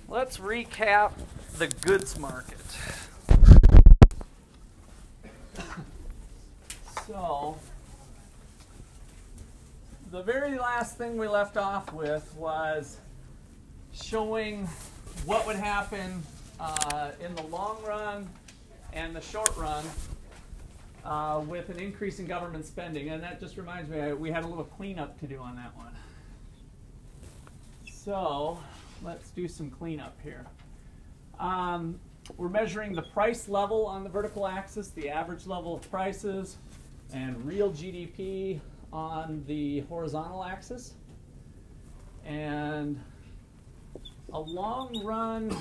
let's recap the goods market. So, the very last thing we left off with was showing what would happen in the long run and the short run with an increase in government spending. And that just reminds me, we had a little cleanup to do on that one. So let's do some cleanup here. We're measuring the price level on the vertical axis, the average level of prices, and real GDP on the horizontal axis. And a long run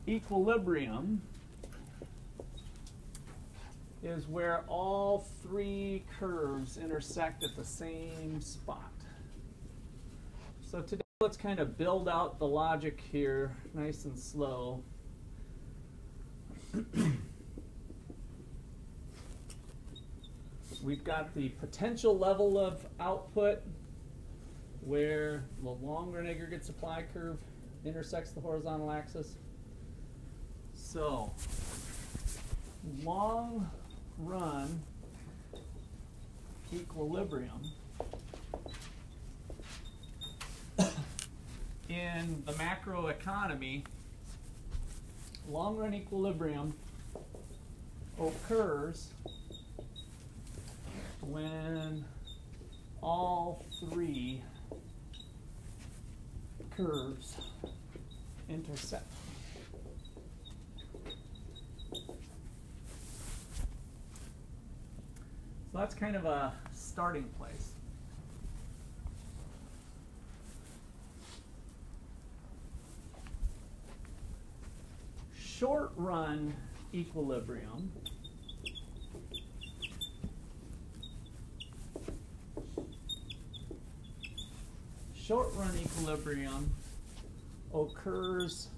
equilibrium is where all three curves intersect at the same spot. So today let's kind of build out the logic here nice and slow. We've got the potential level of output where the long run aggregate supply curve intersects the horizontal axis. So long run equilibrium in the macro economy, long run equilibrium occurs when all three curves intersect. So that's kind of a starting place. Short run equilibrium occurs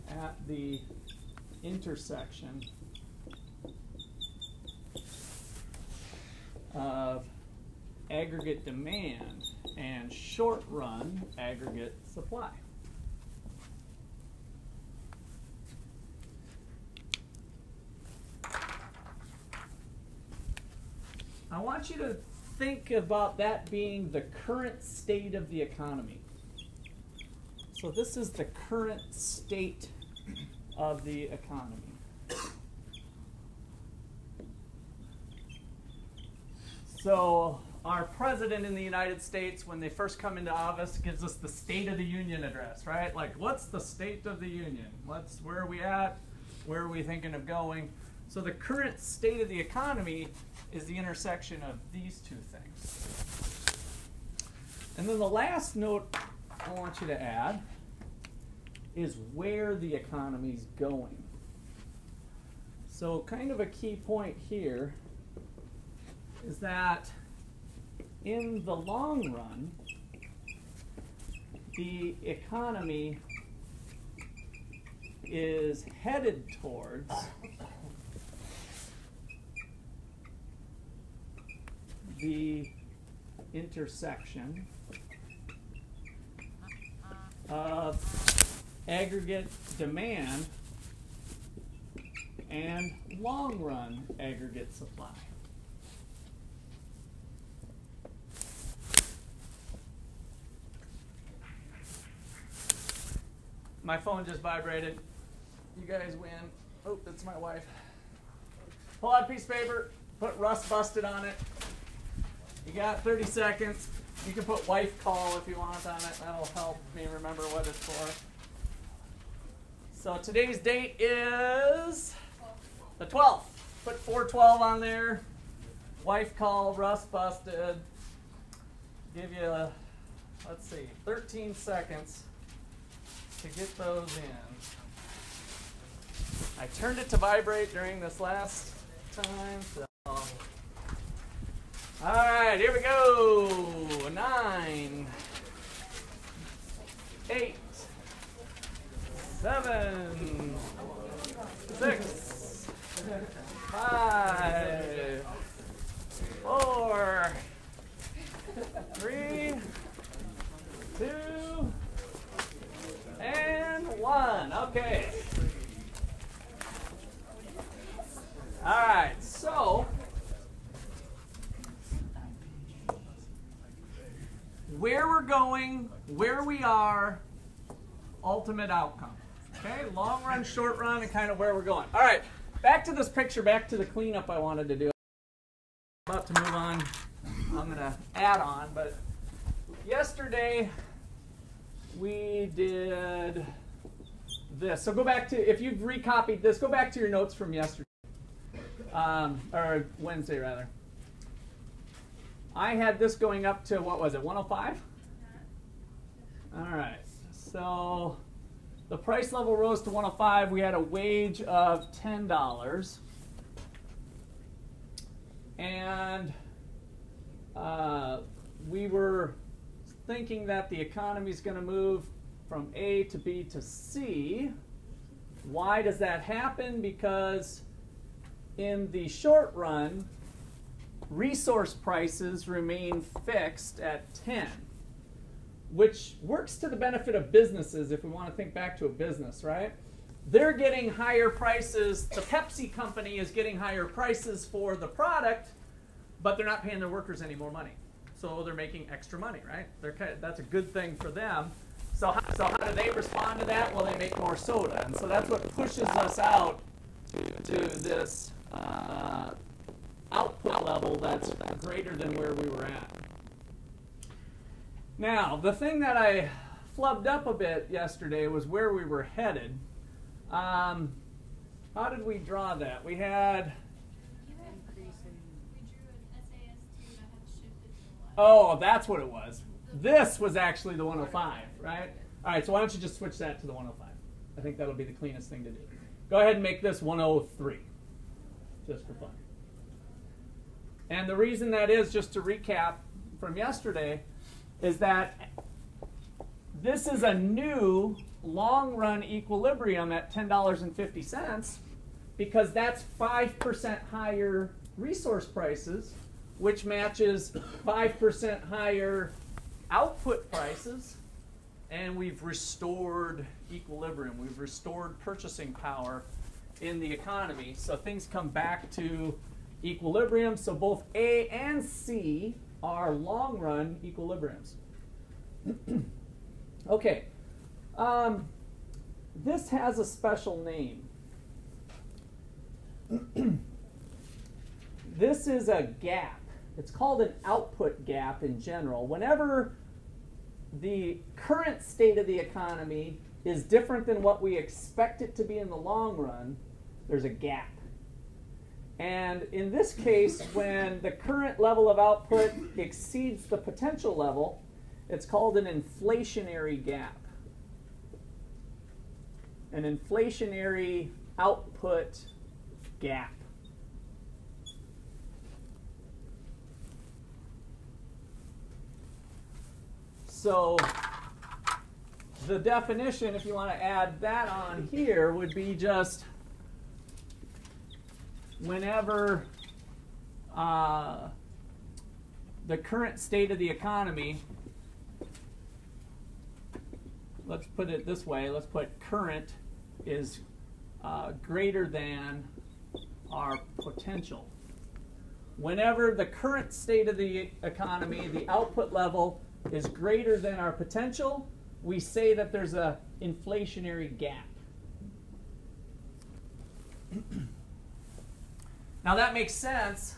at the intersection of aggregate demand and short run aggregate supply. I want you to think about that being the current state of the economy. So this is the current state of the economy. So our president in the United States, when they first come into office, gives us the State of the Union address, right? Like, what's the state of the union? Where are we at? Where are we thinking of going? So the current state of the economy is the intersection of these two things. And then the last note I want you to add is where the economy's going. So kind of a key point here is that in the long run, the economy is headed towards the intersection of aggregate demand and long-run aggregate supply. My phone just vibrated. You guys win. Oh, that's my wife. Pull out a piece of paper, put Rust Busted on it. You got 30 seconds. You can put wife call if you want on it. That'll help me remember what it's for. So today's date is the 12th. Put 412 on there. Wife call, Rust Busted. Give you, let's see, 13 seconds to get those in. I turned it to vibrate during this last time, so. All right, here we go. 9, 8, 7, 6, 5, 4, 3, 2, and 1. Okay. All right, so where we're going, where we are, ultimate outcome. Okay, long run, short run, and kind of where we're going. All right, back to this picture, back to the cleanup I wanted to do. I'm about to move on. I'm going to add on, but yesterday we did this. So go back to, if you've recopied this, go back to your notes from yesterday, or Wednesday rather. I had this going up to, what was it, 105? All right, so the price level rose to 105. We had a wage of $10. And we were thinking that the economy is going to move from A to B to C. Why does that happen? Because in the short run, resource prices remain fixed at 10, which works to the benefit of businesses if we want to think back to a business, right? They're getting higher prices. The Pepsi company is getting higher prices for the product, but they're not paying their workers any more money. So they're making extra money, right? That's a good thing for them. So how do they respond to that? Well, they make more soda. And so that's what pushes us out to this output level that's greater than where we were at. Now, the thing that I flubbed up a bit yesterday was where we were headed. How did we draw that? We had... Oh, that's what it was. This was actually the 105, right? All right, so why don't you just switch that to the 105? I think that'll be the cleanest thing to do. Go ahead and make this 103, just for fun. And the reason that is, just to recap from yesterday, is that this is a new long-run equilibrium at $10.50 because that's 5% higher resource prices, which matches 5% higher output prices, and we've restored equilibrium. We've restored purchasing power in the economy, so things come back to equilibrium. So both A and C are long-run equilibriums. Okay, this has a special name. This is a gap. It's called an output gap in general. Whenever the current state of the economy is different than what we expect it to be in the long run, there's a gap. And in this case, when the current level of output exceeds the potential level, it's called an inflationary gap. An inflationary output gap. So the definition, if you want to add that on here, would be just whenever the current state of the economy, let's put it this way, let's put current is greater than our potential. Whenever the current state of the economy, the output level, is greater than our potential, we say that there's an inflationary gap. Now that makes sense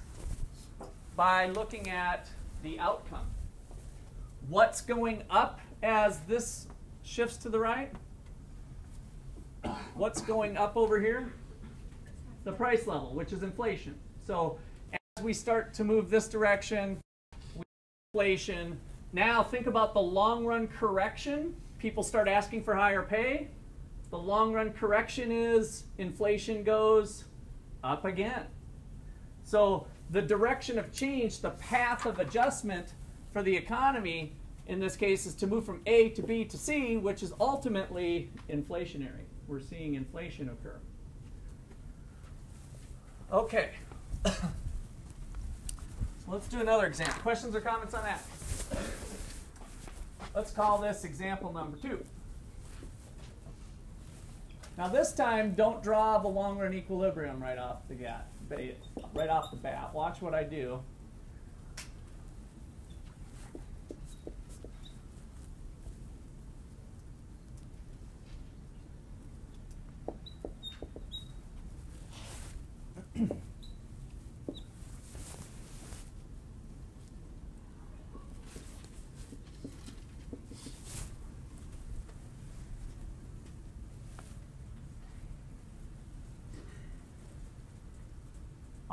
by looking at the outcome. What's going up as this shifts to the right? What's going up over here? The price level, which is inflation. So as we start to move this direction, we have inflation. Now think about the long-run correction. People start asking for higher pay. The long-run correction is inflation goes up again. So the direction of change, the path of adjustment for the economy in this case is to move from A to B to C, which is ultimately inflationary. We're seeing inflation occur. Okay. So let's do another example. Questions or comments on that? Let's call this example number 2. Now this time, don't draw the long-run equilibrium right off the bat. Watch what I do.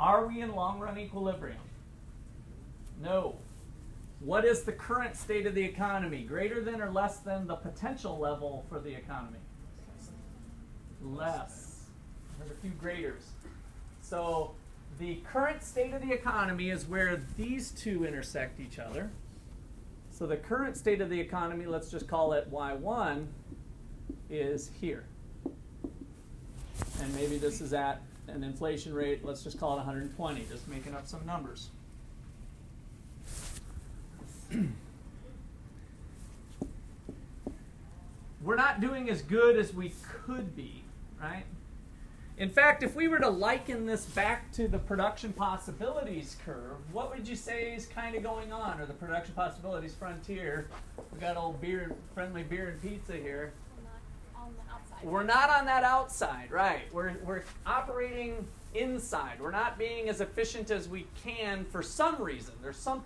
Are we in long-run equilibrium? No. What is the current state of the economy? Greater than or less than the potential level for the economy? Less. There's a few graders. So the current state of the economy is where these two intersect each other. So the current state of the economy, let's just call it Y1, is here. And maybe this is at an inflation rate, let's just call it 120, just making up some numbers. We're not doing as good as we could be, right? In fact, if we were to liken this back to the production possibilities curve, what would you say is kind of going on, or the production possibilities frontier? We got old friendly beer and pizza here. We're not on that outside, right? We're operating inside. We're not being as efficient as we can for some reason. There's some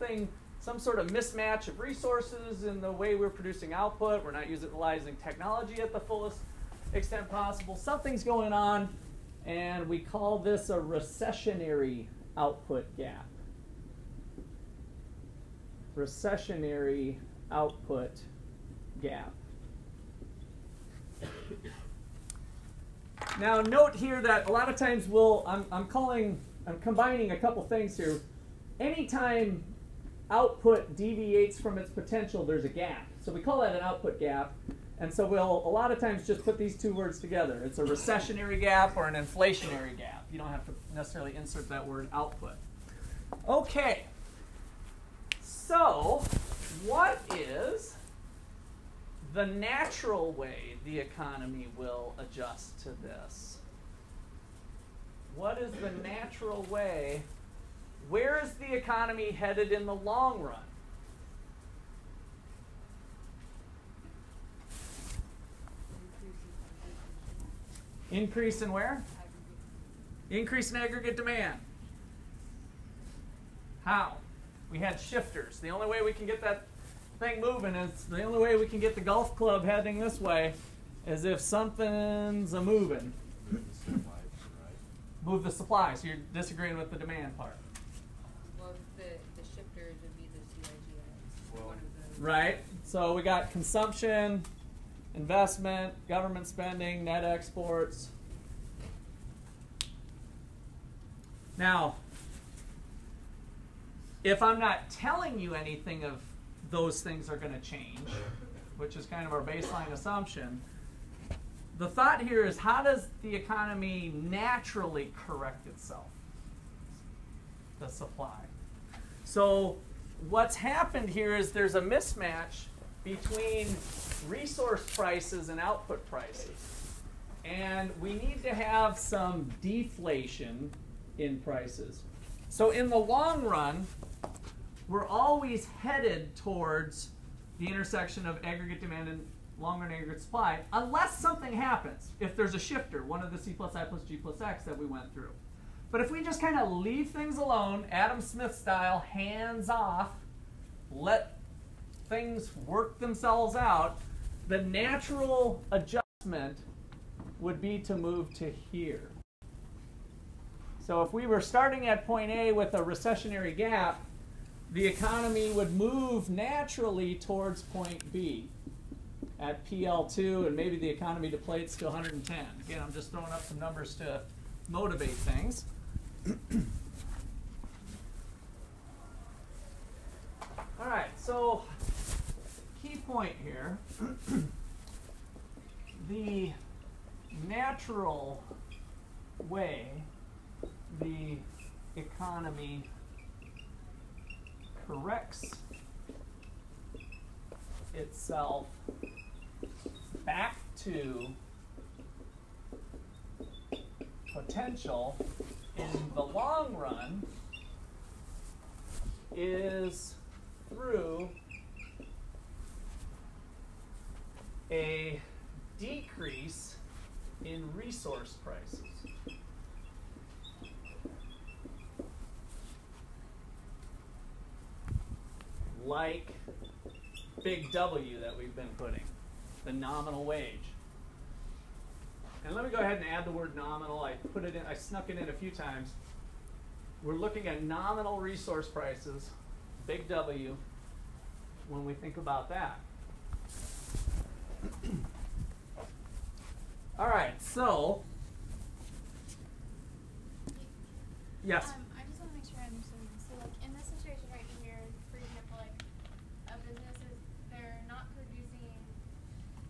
sort of mismatch of resources in the way we're producing output. We're not utilizing technology at the fullest extent possible. Something's going on, and we call this a recessionary output gap. Recessionary output gap. Now note here that a lot of times I'm combining a couple things here. Anytime output deviates from its potential, there's a gap. So we call that an output gap. And so we'll a lot of times just put these two words together. It's a recessionary gap or an inflationary gap. You don't have to necessarily insert that word output. Okay. So what is the natural way the economy will adjust to this? What is the natural way? Where is the economy headed in the long run? Increase in where? Increase in aggregate demand. How? We had shifters. The only way we can get that thing moving is, the only way we can get the golf club heading this way is if something's a-moving. Move the supply. So you're disagreeing with the demand part. Well, the shifters would be the CIGS. Well, right. So we got consumption, investment, government spending, net exports. Now, if I'm not telling you anything of those things are going to change, which is kind of our baseline assumption, the thought here is, how does the economy naturally correct itself? The supply. So what's happened here is there's a mismatch between resource prices and output prices. And we need to have some deflation in prices. So in the long run, we're always headed towards the intersection of aggregate demand and long-run aggregate supply, unless something happens. If there's a shifter, one of the C plus I plus G plus X that we went through. But if we just kind of leave things alone, Adam Smith style, hands off, let things work themselves out, the natural adjustment would be to move to here. So if we were starting at point A with a recessionary gap, the economy would move naturally towards point B at PL2, and maybe the economy deflates to 110. Again, I'm just throwing up some numbers to motivate things. All right, so key point here. The natural way the economy corrects itself back to potential in the long run is through a decrease in resource prices. Like big W that we've been putting, the nominal wage. And let me go ahead and add the word nominal. I put it in, I snuck it in a few times. We're looking at nominal resource prices, big W, when we think about that. All right, so yes. I just want to make sure I understand this. So, like, in this situation right here, for example, like, a business is, they're not producing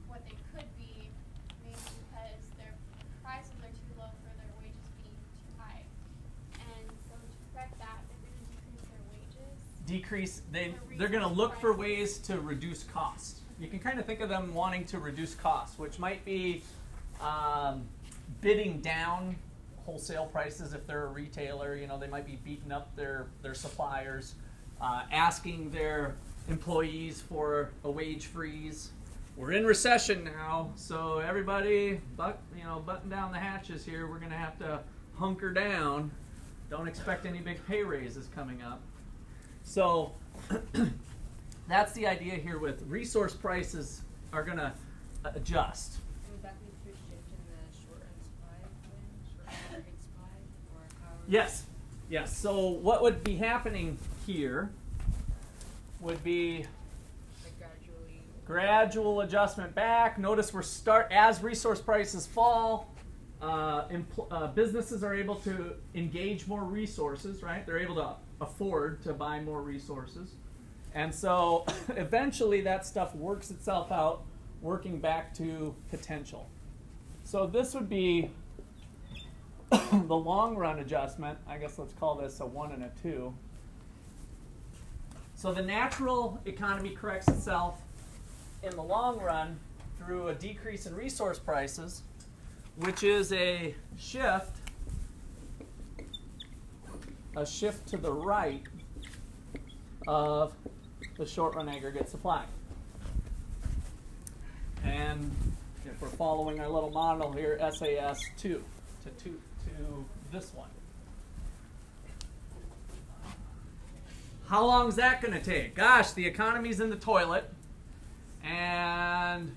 what they could be, maybe because their prices are too low for their wages being too high. And so to correct that, they're going to decrease their wages. They're going to look for ways to reduce costs. You can kind of think of them wanting to reduce costs, which might be bidding down wholesale prices if they're a retailer. You know, they might be beating up their suppliers, asking their employees for a wage freeze. We're in recession now, so everybody, button down the hatches here. We're going to have to hunker down. Don't expect any big pay raises coming up. So that's the idea here with resource prices are going to adjust. Would that be through shift in the short run supply when? Short run market supply? Or how? Yes. Yes. So what would be happening here would be Like gradual adjustment back. Notice as resource prices fall, businesses are able to engage more resources, right? They're able to afford to buy more resources. And so eventually that stuff works itself out, working back to potential. So this would be the long run adjustment. I guess let's call this a 1 and a 2. So the natural economy corrects itself in the long run through a decrease in resource prices, which is a shift to the right of the short run aggregate supply. And if we're following our little model here, SAS 2 to this one. How long is that going to take? Gosh, the economy's in the toilet and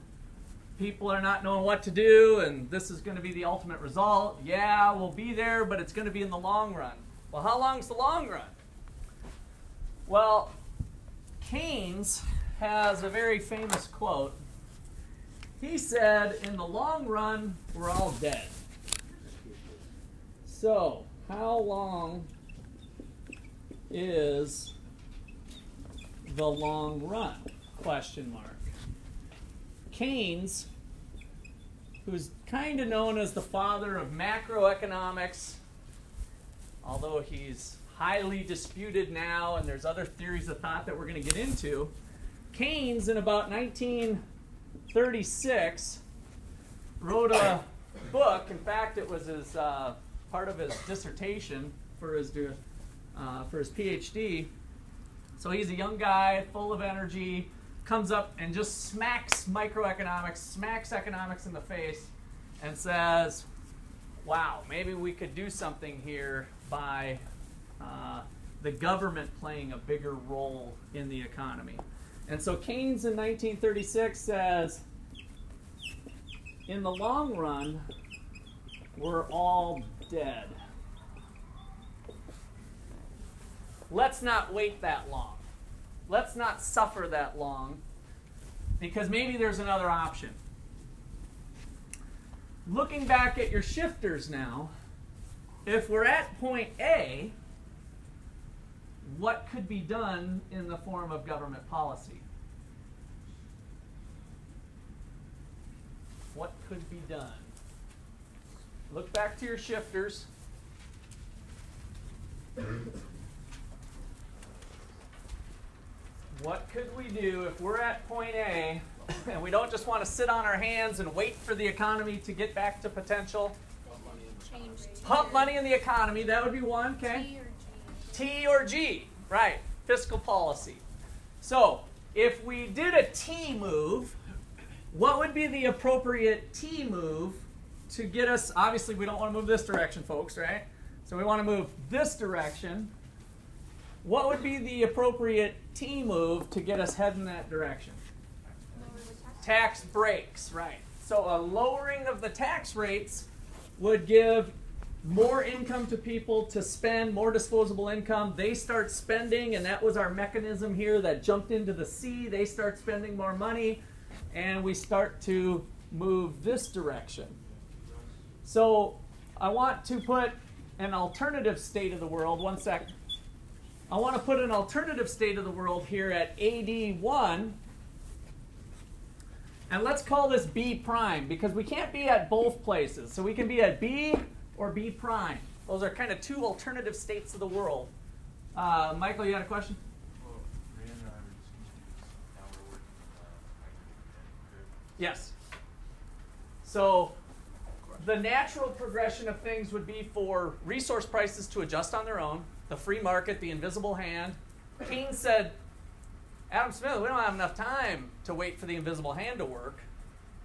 people are not knowing what to do, and this is going to be the ultimate result. Yeah, we'll be there, but it's going to be in the long run. Well, how long is the long run? Well, Keynes has a very famous quote. He said, in the long run, we're all dead. So, how long is the long run? Question mark. Keynes, who's kind of known as the father of macroeconomics, although he's highly disputed now, and there's other theories of thought that we're going to get into. Keynes, in about 1936, wrote a book. In fact, it was his part of his dissertation for his PhD. So he's a young guy, full of energy, comes up and just smacks microeconomics, smacks economics in the face, and says, wow, maybe we could do something here by the government playing a bigger role in the economy. And so Keynes in 1936 says, in the long run, we're all dead. Let's not wait that long. Let's not suffer that long, because maybe there's another option. Looking back at your shifters now, if we're at point A, what could be done in the form of government policy? What could be done? Look back to your shifters. What could we do if we're at point A and we don't just want to sit on our hands and wait for the economy to get back to potential? change Pump money in the economy, that would be one, okay? T or G. T or G, right, fiscal policy. So, if we did a T move, what would be the appropriate T move to get us, obviously we don't want to move this direction, folks, right? So we want to move this direction. What would be the appropriate T move to get us heading that direction? Lower the tax. Tax breaks, right. So a lowering of the tax rates would give more income to people to spend, more disposable income. They start spending, and that was our mechanism here that jumped into the C. They start spending more money, and we start to move this direction. So I want to put an alternative state of the world. One sec. I want to put an alternative state of the world here at AD1. And let's call this B prime, because we can't be at both places. So we can be at B or B prime. Those are kind of two alternative states of the world. Michael, you had a question? Well, now we're working with Yes. So the natural progression of things would be for resource prices to adjust on their own, the free market, the invisible hand. Keynes said, Adam Smith, we don't have enough time to wait for the invisible hand to work.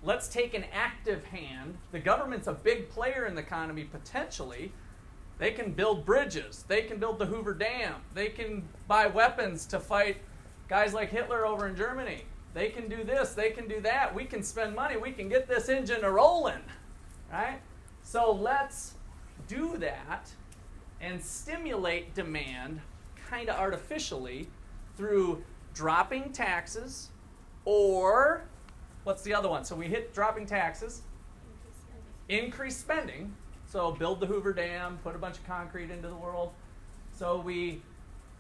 Let's take an active hand. The government's a big player in the economy potentially. They can build bridges. They can build the Hoover Dam. They can buy weapons to fight guys like Hitler over in Germany. They can do this. They can do that. We can spend money. We can get this engine a-rolling. Right? So let's do that and stimulate demand kind of artificially through dropping taxes, or what's the other one? So we hit dropping taxes, increase spending. So build the Hoover Dam, put a bunch of concrete into the world. So we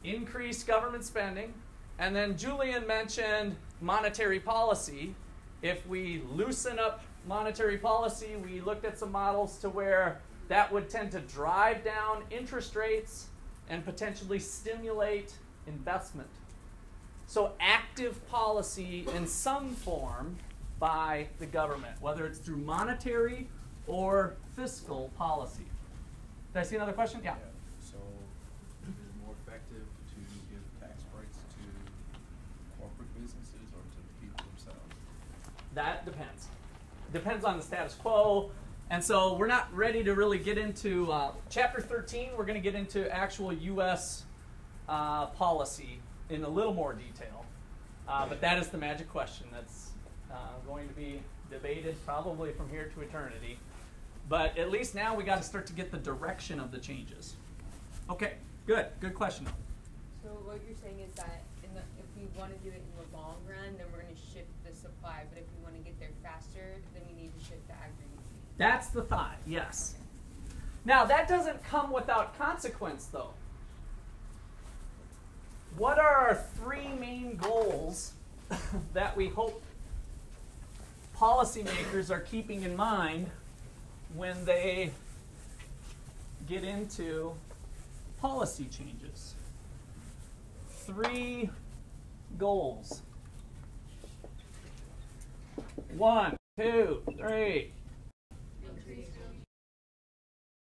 increase government spending. And then Julian mentioned monetary policy. If we loosen up monetary policy, we looked at some models to where that would tend to drive down interest rates and potentially stimulate investment. So active policy in some form by the government, whether it's through monetary or fiscal policy. Did I see another question? Yeah. So is it more effective to give tax breaks to corporate businesses or to the people themselves? That depends. Depends on the status quo. And so we're not ready to really get into Chapter 13. We're going to get into actual U.S. Policy in a little more detail. But that is the magic question that's going to be debated probably from here to eternity. But at least now we got to start to get the direction of the changes. Okay, good. Good question. So what you're saying is that if we want to do it in the long run, then we're going to shift the supply. But if we want to get there faster, then we need to shift the aggregate. That's the thought, yes. Now, that doesn't come without consequence, though. What are our three main goals that we hope policymakers are keeping in mind when they get into policy changes? Three goals. 1, 2, 3.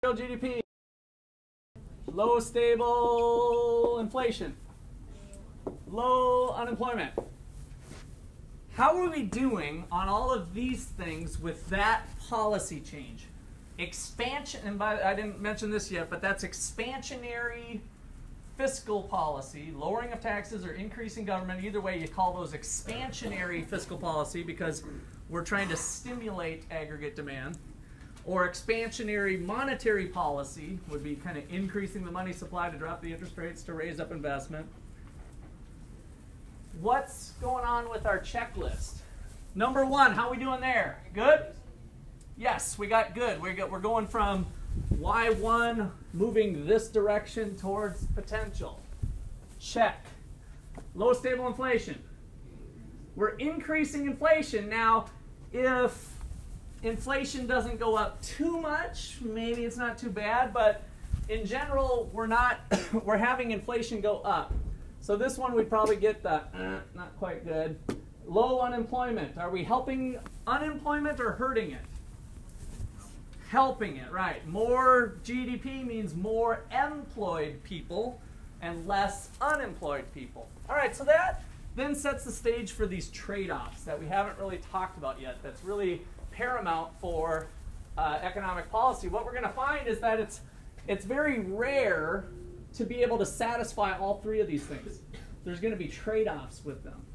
Real GDP. Low stable inflation. Low unemployment. How are we doing on all of these things with that policy change? Expansion, and I didn't mention this yet, but that's expansionary fiscal policy, lowering of taxes or increasing government. Either way, you call those expansionary fiscal policy because we're trying to stimulate aggregate demand. Or expansionary monetary policy would be kind of increasing the money supply to drop the interest rates to raise up investment. What's going on with our checklist? Number 1, how are we doing there? Good? Yes, we got good. We're going from Y1 moving this direction towards potential. Check. Low stable inflation. We're increasing inflation. Now, if inflation doesn't go up too much, maybe it's not too bad, but in general, we're having inflation go up. So this one we'd probably get the not quite good. Low unemployment. Are we helping unemployment or hurting it? helping it, right? More GDP means more employed people and less unemployed people. All right, so that then sets the stage for these trade-offs that we haven't really talked about yet. That's really paramount for economic policy. What we're going to find is that it's very rare to be able to satisfy all three of these things. There's going to be trade-offs with them.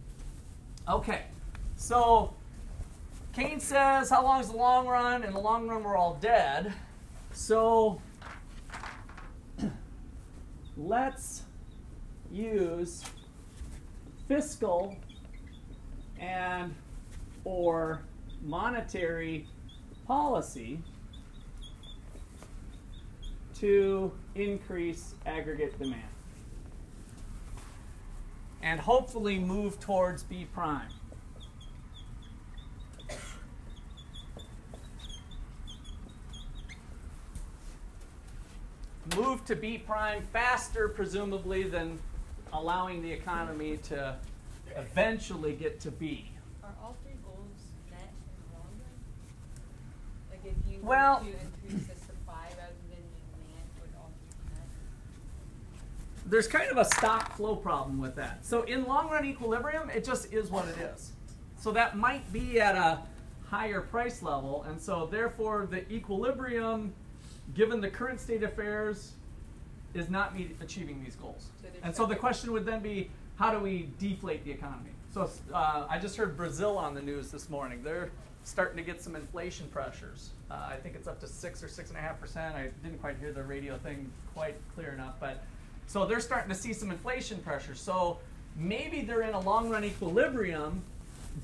Okay, so Keynes says, how long is the long run? In the long run, we're all dead. So let's use fiscal and or monetary policy to increase aggregate demand and hopefully move towards B prime. Move to B prime faster, presumably, than allowing the economy to eventually get to B. Are all three goals met in the long run? Like if you were Well, to increase the supply rather than the demand, would all three be met? there's kind of a stock flow problem with that. So in long run equilibrium, it just is what it is. So that might be at a higher price level, and so therefore the equilibrium, given the current state of affairs, is not achieving these goals. And so the question would then be, how do we deflate the economy? So I just heard Brazil on the news this morning. They're starting to get some inflation pressures. I think it's up to 6 or 6.5%. I didn't quite hear the radio thing quite clear enough, but so they're starting to see some inflation pressure. So maybe they're in a long run equilibrium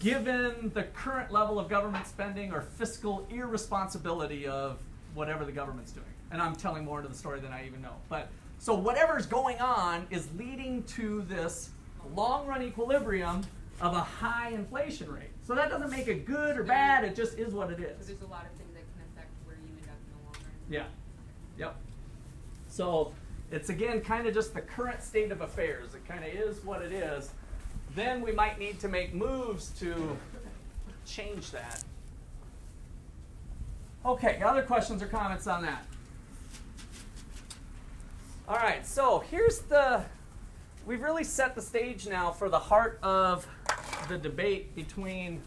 given the current level of government spending or fiscal irresponsibility of whatever the government's doing. And I'm telling more into the story than I even know. But so whatever's going on is leading to this long run equilibrium of a high inflation rate. So that doesn't make it good or bad, it just is what it So is. there's a lot of things that can affect where you end up in the long run. Yeah. Yep. So it's again kind of just the current state of affairs. It kind of is what it is. Then we might need to make moves to change that. Okay, other questions or comments on that? All right, so we've really set the stage now for the heart of the debate between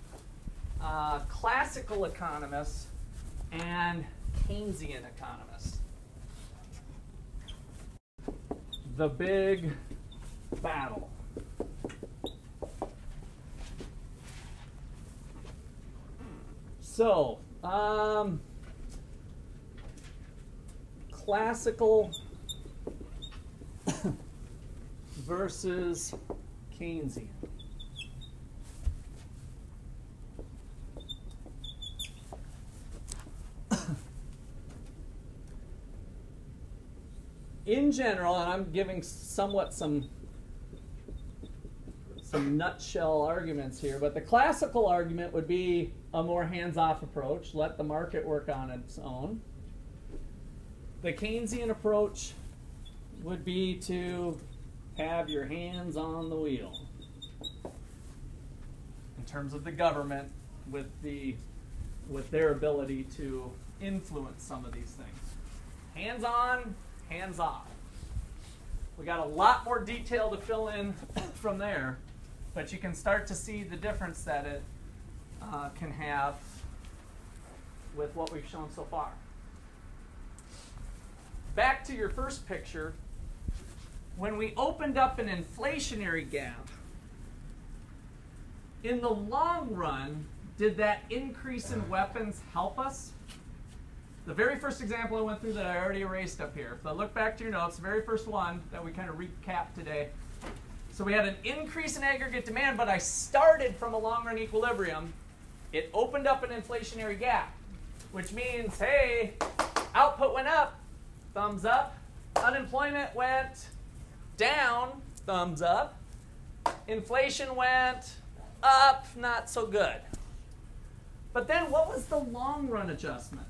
classical economists and Keynesian economists. The big battle. So, classical versus Keynesian. In general, and I'm giving somewhat some nutshell arguments here, but the classical argument would be a more hands-off approach, let the market work on its own. The Keynesian approach would be to have your hands on the wheel in terms of the government with their ability to influence some of these things. Hands on, hands off. We got a lot more detail to fill in from there, but you can start to see the difference that it can have with what we've shown so far. Back to your first picture, when we opened up an inflationary gap, in the long run, did that increase in weapons help us? The very first example I went through that I already erased up here. If I look back to your notes, the very first one that we kind of recapped today. So we had an increase in aggregate demand, but I started from a long-run equilibrium. It opened up an inflationary gap, which means, hey, output went up, thumbs up. Unemployment went down, thumbs up. Inflation went up, not so good. But then what was the long-run adjustment?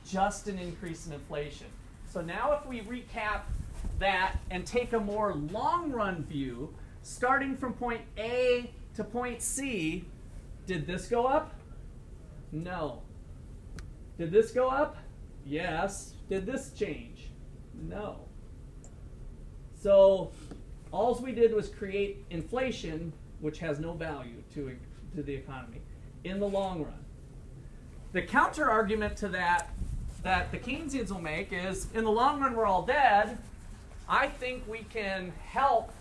Just an increase in inflation. So now if we recap that and take a more long-run view, starting from point A to point C, did this go up? No. Did this go up? Yes. Did this change? No. So all we did was create inflation, which has no value to the economy in the long run. The counter argument to that the Keynesians will make is, in the long run we're all dead. I think we can help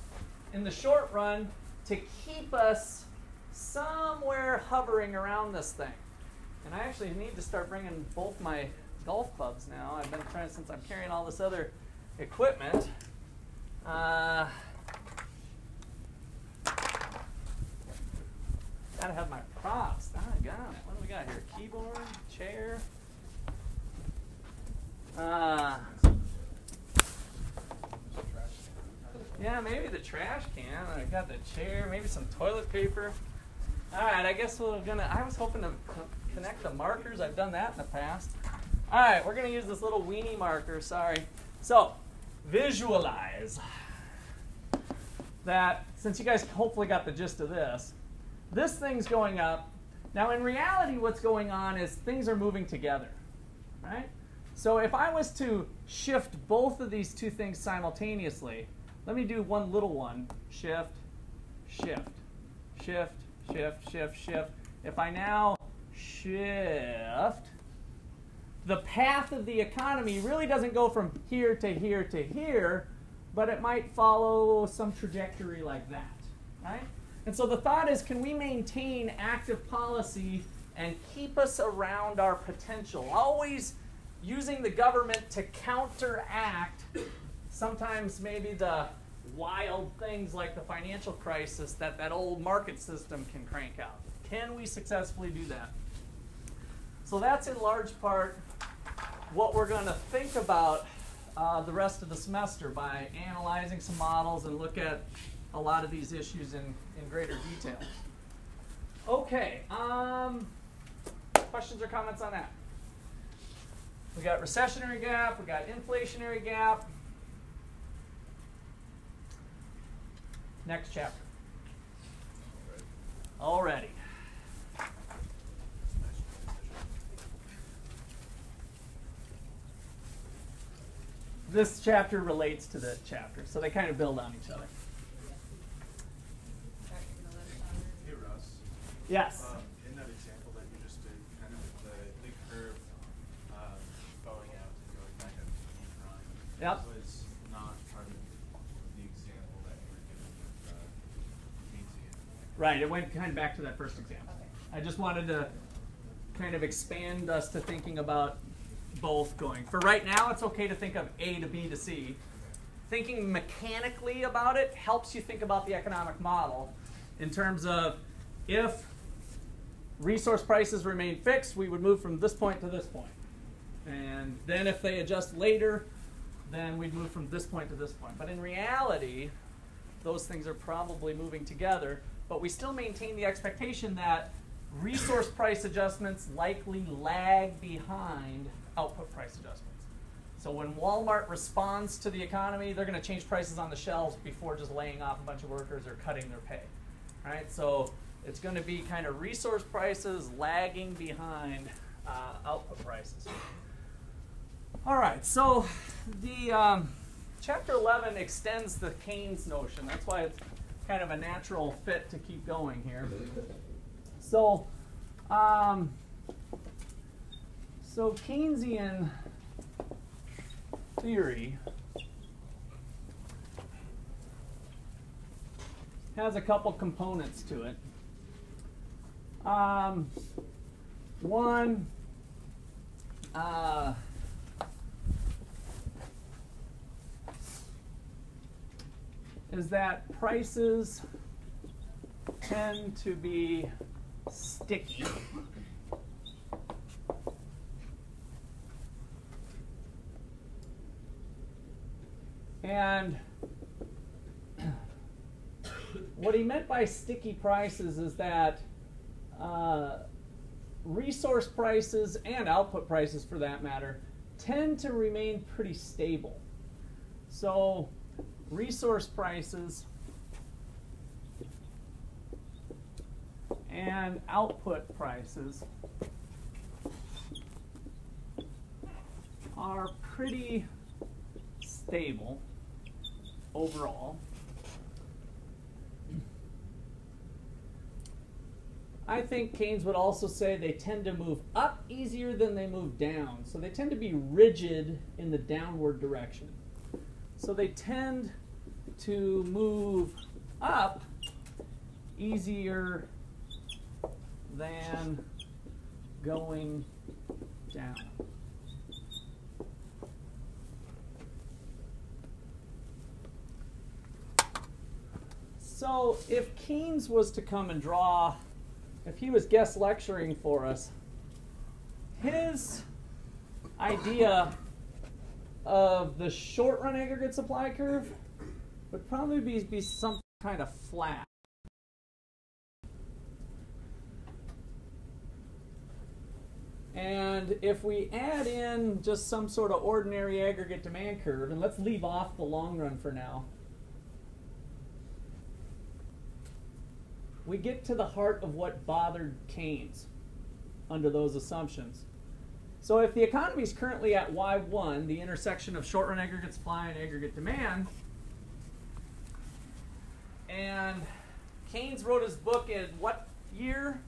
in the short run to keep us somewhere hovering around this thing. And I actually need to start bringing both my golf clubs now. I've been trying, since I'm carrying all this other equipment. Gotta have my props. Doggone it. What do we got here? Keyboard, chair. Yeah, maybe the trash can. I got the chair, maybe some toilet paper. All right, I guess I was hoping to connect the markers. I've done that in the past. All right, we're gonna use this little weenie marker, sorry. So, visualize that, since you guys hopefully got the gist of this thing's going up. Now in reality what's going on is things are moving together, right? So if I was to shift both of these two things simultaneously, let me do one little one. Shift, shift, shift, shift, shift, shift. If I now shift, the path of the economy really doesn't go from here to here to here, but it might follow some trajectory like that, right? And so the thought is, can we maintain active policy and keep us around our potential? Always using the government to counteract sometimes maybe the wild things like the financial crisis that old market system can crank out. Can we successfully do that? So that's in large part what we're going to think about the rest of the semester by analyzing some models and look at a lot of these issues in greater detail. Okay, questions or comments on that? We got recessionary gap, we got inflationary gap. Next chapter. Already. This chapter relates to that chapter, so they kind of build on each other. Hey Russ. Yes. In that example that you just did, kind of the curve going out and going back up to the prime. Yep. Was not part of the example that you were given with Keynesian. Right, it went kind of back to that first example. I just wanted to kind of expand us to thinking about both going. For right now, it's okay to think of A to B to C. Thinking mechanically about it helps you think about the economic model in terms of, if resource prices remain fixed, we would move from this point to this point. And then if they adjust later, then we'd move from this point to this point. But in reality, those things are probably moving together, but we still maintain the expectation that resource price adjustments likely lag behind output price adjustments. So when Walmart responds to the economy, they're going to change prices on the shelves before just laying off a bunch of workers or cutting their pay. Right? So it's going to be kind of resource prices lagging behind output prices. All right, so the chapter 11 extends the Keynes notion. That's why it's kind of a natural fit to keep going here. So, Keynesian theory has a couple components to it. One, is that prices tend to be sticky. And what he meant by sticky prices is that resource prices, and output prices for that matter, tend to remain pretty stable. So resource prices and output prices are pretty stable overall. I think Keynes would also say they tend to move up easier than they move down. So they tend to be rigid in the downward direction. So they tend to move up easier than going down. So if Keynes was to come and draw, if he was guest lecturing for us, his idea of the short-run aggregate supply curve would probably be some kind of flat. And if we add in just some sort of ordinary aggregate demand curve, and let's leave off the long run for now, we get to the heart of what bothered Keynes under those assumptions. So if the economy is currently at Y1, the intersection of short-run aggregate supply and aggregate demand, and Keynes wrote his book in what year?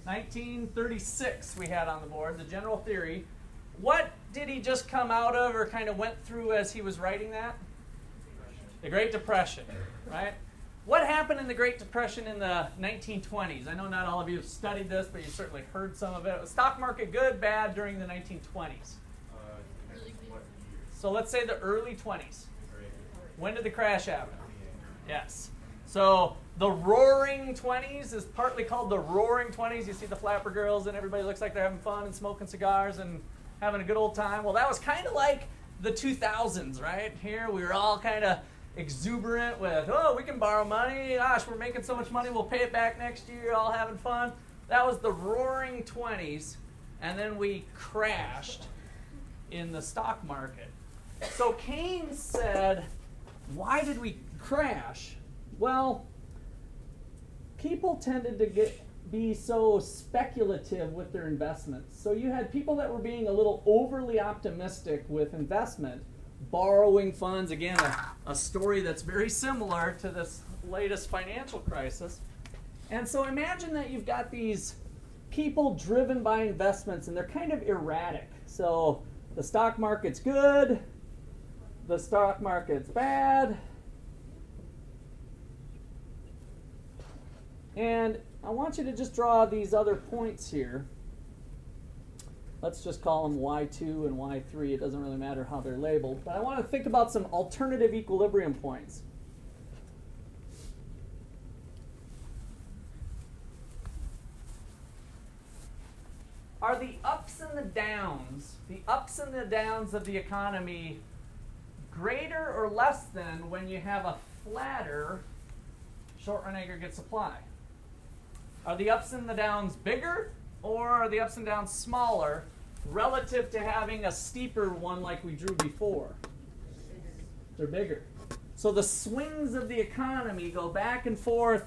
1936 we had on the board, the General Theory. What did he just come out of or kind of went through as he was writing that? The Great Depression, right? What happened in the Great Depression in the 1920s? I know not all of you have studied this, but you certainly heard some of it. Was the stock market good, bad during the 1920s? So let's say the early 20s. When did the crash happen? Yes. So the Roaring 20s is partly called the Roaring 20s. You see the flapper girls and everybody looks like they're having fun and smoking cigars and having a good old time. Well, that was kind of like the 2000s, right? Here we were all kind of exuberant with, oh, we can borrow money. Gosh, we're making so much money, we'll pay it back next year, all having fun. That was the Roaring 20s. And then we crashed in the stock market. So Keynes said, why did we crash? Well, people tended to be so speculative with their investments. So you had people that were being a little overly optimistic with investment, borrowing funds, again, a story that's very similar to this latest financial crisis. And so imagine that you've got these people driven by investments, and they're kind of erratic. So the stock market's good, the stock market's bad, and I want you to just draw these other points here. Let's just call them Y2 and Y3. It doesn't really matter how they're labeled. But I want to think about some alternative equilibrium points. Are the ups and the downs of the economy greater or less than when you have a flatter short-run aggregate supply? Are the ups and the downs bigger, or are the ups and downs smaller relative to having a steeper one like we drew before? They're bigger. So the swings of the economy go back and forth,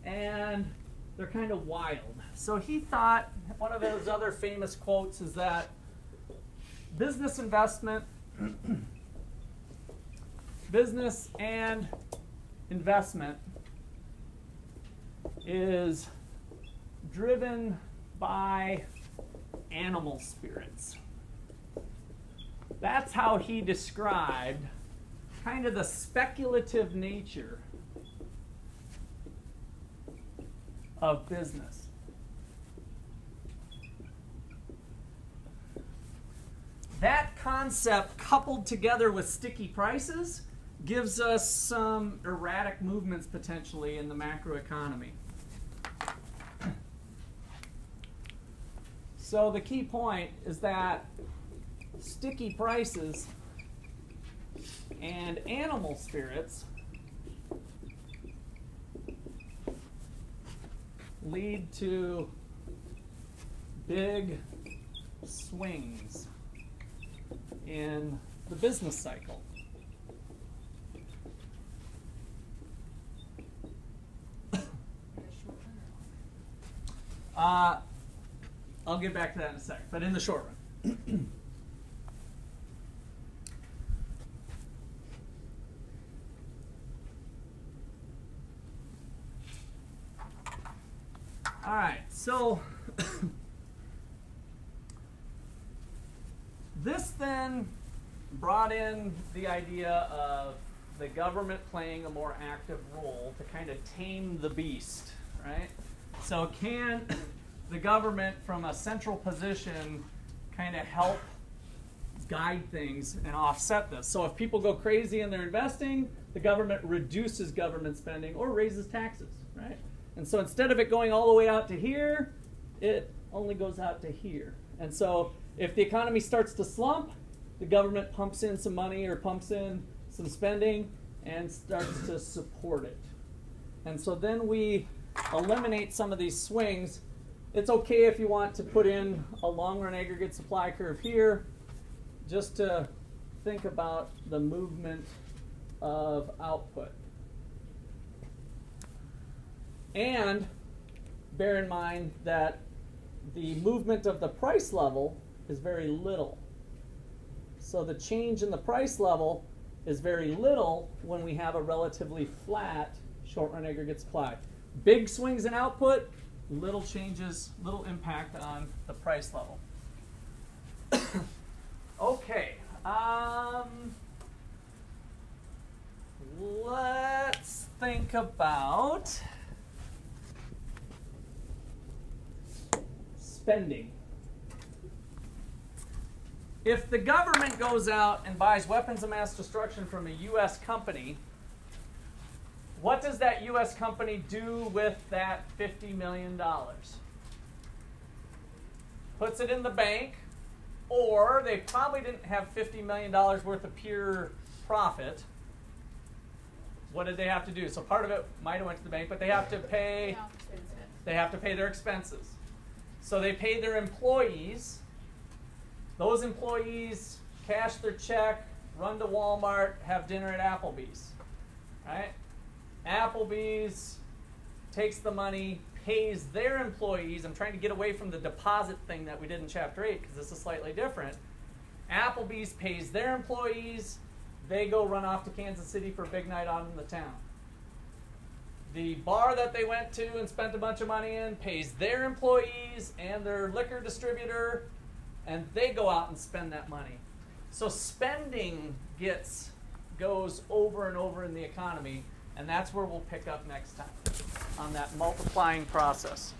and they're kind of wild. So he thought, one of his other famous quotes is that business investment, business and investment is driven by animal spirits. That's how he described kind of the speculative nature of business. That concept, coupled together with sticky prices, gives us some erratic movements potentially in the macroeconomy. So the key point is that sticky prices and animal spirits lead to big swings in the business cycle. I'll get back to that in a sec, but in the short run. All right, so this then brought in the idea of the government playing a more active role to kind of tame the beast, right? So can the government from a central position kind of help guide things and offset this? So if people go crazy and they're investing, the government reduces government spending or raises taxes, right? And so instead of it going all the way out to here, it only goes out to here. And so if the economy starts to slump, the government pumps in some money or pumps in some spending and starts to support it. And so then we eliminate some of these swings. It's okay if you want to put in a long-run aggregate supply curve here, just to think about the movement of output. And bear in mind that the movement of the price level is very little. So the change in the price level is very little when we have a relatively flat short-run aggregate supply. Big swings in output, little changes, little impact on the price level. Okay, let's think about spending. If the government goes out and buys weapons of mass destruction from a U.S. company, what does that U.S. company do with that $50 million? Puts it in the bank, or they probably didn't have $50 million worth of pure profit. What did they have to do? So part of it might have went to the bank, but they have to pay. They have to pay their expenses. So they pay their employees. Those employees cash their check, run to Walmart, have dinner at Applebee's. Right? Applebee's takes the money, pays their employees. I'm trying to get away from the deposit thing that we did in Chapter 8 because this is slightly different. Applebee's pays their employees. They go run off to Kansas City for a big night out in the town. The bar that they went to and spent a bunch of money in pays their employees and their liquor distributor, and they go out and spend that money. So spending goes over and over in the economy, and that's where we'll pick up next time on that multiplying process.